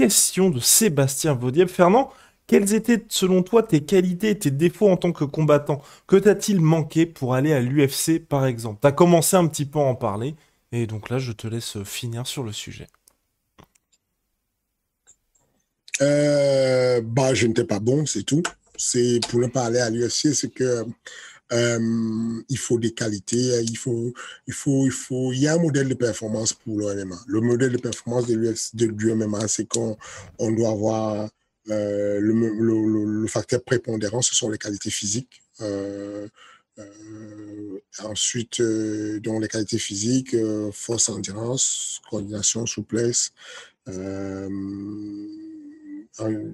question de Sébastien Vaudieb. Fernand, quelles étaient selon toi tes qualités et tes défauts en tant que combattant? Que t'a-t-il manqué pour aller à l'UFC par exemple? T'as commencé un petit peu à en parler et donc là je te laisse finir sur le sujet. Je n'étais pas bon, c'est tout. C'est pour ne pas aller à l'UFC, c'est que il faut des qualités, il y a un modèle de performance pour le MMA. Le modèle de performance de l'UFC, du MMA, c'est qu'on doit avoir le facteur prépondérant, ce sont les qualités physiques. Ensuite, dans les qualités physiques, force, endurance, coordination, souplesse. Euh,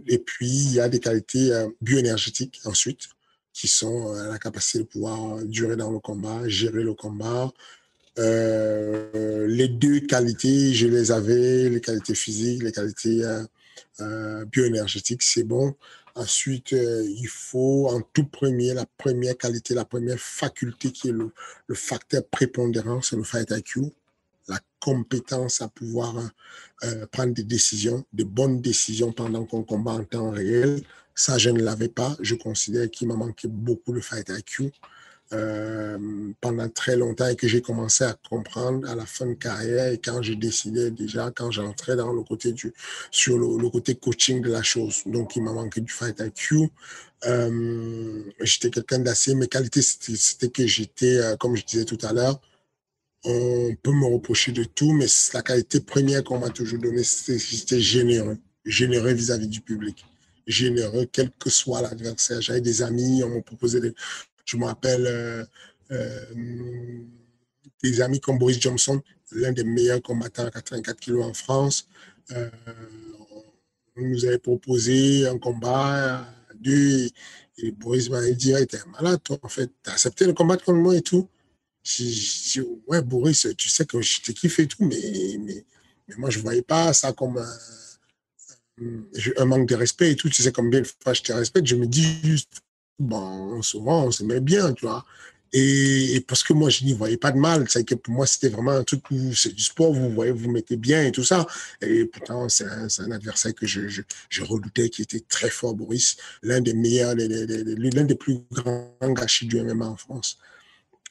et puis, il y a des qualités bioénergétiques ensuite, qui sont la capacité de pouvoir durer dans le combat, gérer le combat. Les deux qualités, je les avais, les qualités physiques, les qualités bioénergétiques, c'est bon. Ensuite, il faut en tout premier, la première qualité, la première faculté qui est le facteur prépondérant, c'est le fight IQ, la compétence à pouvoir prendre des décisions, de bonnes décisions pendant qu'on combat en temps réel. Ça, je ne l'avais pas. Je considère qu'il m'a manqué beaucoup de fight IQ pendant très longtemps et que j'ai commencé à comprendre à la fin de carrière et quand j'ai décidé déjà, quand j'entrais dans le côté sur le côté coaching de la chose. Donc, il m'a manqué du fight IQ. J'étais quelqu'un d'assez, mes qualités, c'était que j'étais, comme je disais tout à l'heure, on peut me reprocher de tout, mais la qualité première qu'on m'a toujours donnée, c'était j'étais généreux, généreux vis-à-vis du public, généreux, quel que soit l'adversaire. J'avais des amis, on m'a proposé je me rappelle des amis comme Boris Johnson, l'un des meilleurs combattants à 84 kilos en France. Euh, on nous avait proposé un combat à deux et Boris m'a dit, ouais, t'es malade, toi, en fait, t'as accepté le combat contre moi et tout. J'ai dit, ouais, Boris, tu sais que je t'ai kiffé et tout, mais moi, je ne voyais pas ça comme un manque de respect et tout. Tu sais combien de fois je te respecte. Je me dis juste, bon, souvent, on s'aimait bien, tu vois. Et parce que moi, je n'y voyais pas de mal. C'est que pour moi, c'était vraiment un truc où c'est du sport, vous voyez, vous mettez bien et tout ça. Et pourtant, c'est un adversaire que je redoutais, qui était très fort, Boris. L'un des meilleurs, l'un des plus grands gâchis du MMA en France.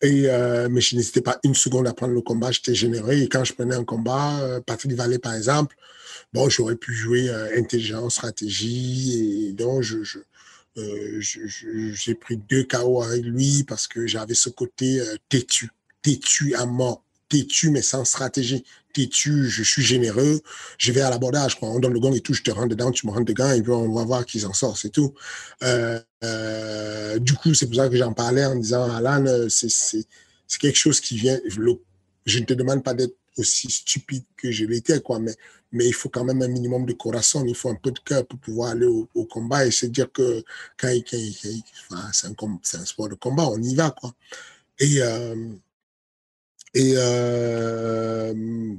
Mais je n'hésitais pas une seconde à prendre le combat, j'étais généreux. Et quand je prenais un combat, Patrick Vallée par exemple, bon, j'aurais pu jouer intelligence, stratégie. Et donc, j'ai pris 2 KO avec lui parce que j'avais ce côté têtu, têtu à mort, têtu mais sans stratégie. Têtu, je suis généreux, je vais à l'abordage, quoi. On donne le gong et tout, je te rentre dedans, tu me rentres dedans et puis on va voir qui s'en sort, c'est tout. Du coup, c'est pour ça que j'en parlais en disant, Alan, c'est quelque chose qui vient. Je ne te demande pas d'être aussi stupide que je l'étais, quoi, mais il faut quand même un minimum de corazon, il faut un peu de cœur pour pouvoir aller au combat et se dire que enfin, c'est un sport de combat, on y va, quoi. Et, euh,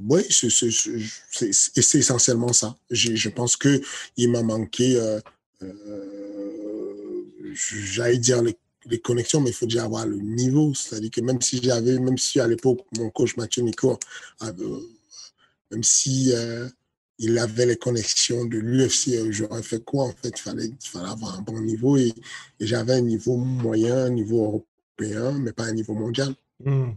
oui, c'est essentiellement ça. Je pense qu'il m'a manqué, j'allais dire les connexions, mais il faut déjà avoir le niveau. C'est-à-dire que même si à l'époque, mon coach Mathieu Nico, même si il avait les connexions de l'UFC, j'aurais fait quoi en fait? Il fallait avoir un bon niveau et j'avais un niveau moyen, un niveau européen, mais pas un niveau mondial. Hmm.